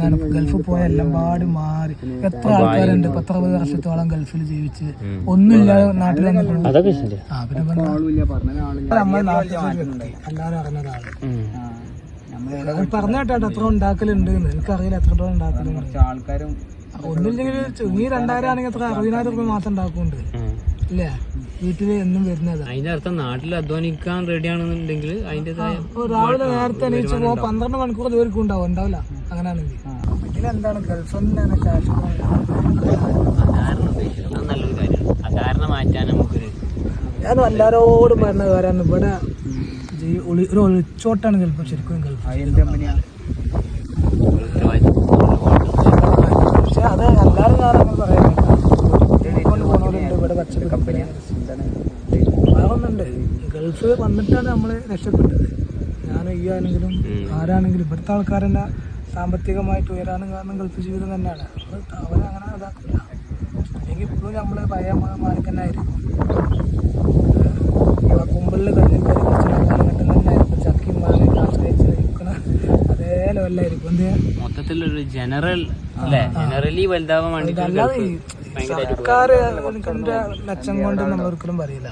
എന്താണ് ഗൾഫിൽ പോയ എല്ലാം പാട് മാറി. എത്ര ആൾക്കാരുണ്ട് 10-60 വർഷത്തോളം ഗൾഫിൽ ജീവിച്ച് ഒന്നുമില്ലാതെ നാട്ടിൽ വന്നിട്ടുണ്ട്. നമ്മുടെ നാട്ടിൽ എല്ലാരും അറിഞ്ഞതാണ്. പറഞ്ഞ കേട്ടോ എത്ര ഉണ്ടാക്കലുണ്ട് എനിക്കറിയില്ല, എത്രത്തോളം ഉണ്ടാക്കലുണ്ട്. ആൾക്കാരും ഒന്നില്ലെങ്കിൽ നീ 2000 ആണെങ്കിൽ എത്ര 60,000 രൂപ മാസം ഉണ്ടാക്കുന്നുണ്ട് ഇല്ലേ വീട്ടില് എന്നും വരുന്നത്. അതിന്റെ അർത്ഥം നാട്ടിൽ അധ്വാനിക്കാൻ റെഡി ആണെന്നുണ്ടെങ്കിൽ രാവിലെ നേരത്തെ എണീച്ച് 12 മണിക്കൂർ ജോലിക്കും ഉണ്ടാവില്ല. അങ്ങനെയാണെങ്കിൽ ഇതിലെന്താണ് ഗൾഫിന്റെ നല്ലൊരു കാര്യമാണ്. കാരണം മാറ്റാൻ നമുക്കൊരു ഞാൻ എല്ലാരോടും പറഞ്ഞ കാര്യമാണ്. ഇവിടെ ഒരു ഒളിച്ചോട്ടാണ് ചിലപ്പോൾ ശരിക്കും ഗൾഫ്. പക്ഷെ അത് എല്ലാവരും ഞാനങ്ങനെ പറയാനുണ്ട്. പോണവരുണ്ട് ഇവിടെ പച്ചക്കറി വേറൊന്നുണ്ട്. ഗൾഫ് വന്നിട്ടാണ് നമ്മൾ രക്ഷപ്പെട്ടത്. ഞാനും ഈ ആണെങ്കിലും ആരാണെങ്കിലും ഇവിടുത്തെ ആൾക്കാരെന്നെ സാമ്പത്തികമായിട്ട് ഉയരാനും കാരണം ഗൾഫ് ജീവിതം തന്നെയാണ്. അവരങ്ങനെ ഇതാക്കില്ല. അല്ലെങ്കിൽ ഇപ്പോഴും നമ്മൾ പഴയ മാർക്ക് തന്നെ ആയിരിക്കും. കുമ്പിളിൽ കല്ലിൽ കയറി കുറച്ച് കാലഘട്ടം തന്നെ ആയിരിക്കും. ചക്കിയും മാങ്ങയും ആശ്രയിച്ച് നിൽക്കണ അതേ ലെവലിലായിരിക്കും. എന്ത് മൊത്തത്തിലൊരു ജനറലി വലുതാവാൻ വേണ്ടി സർക്കാർ മെച്ചം കൊണ്ട് നമ്മൾ ഒരിക്കലും പറയില്ല.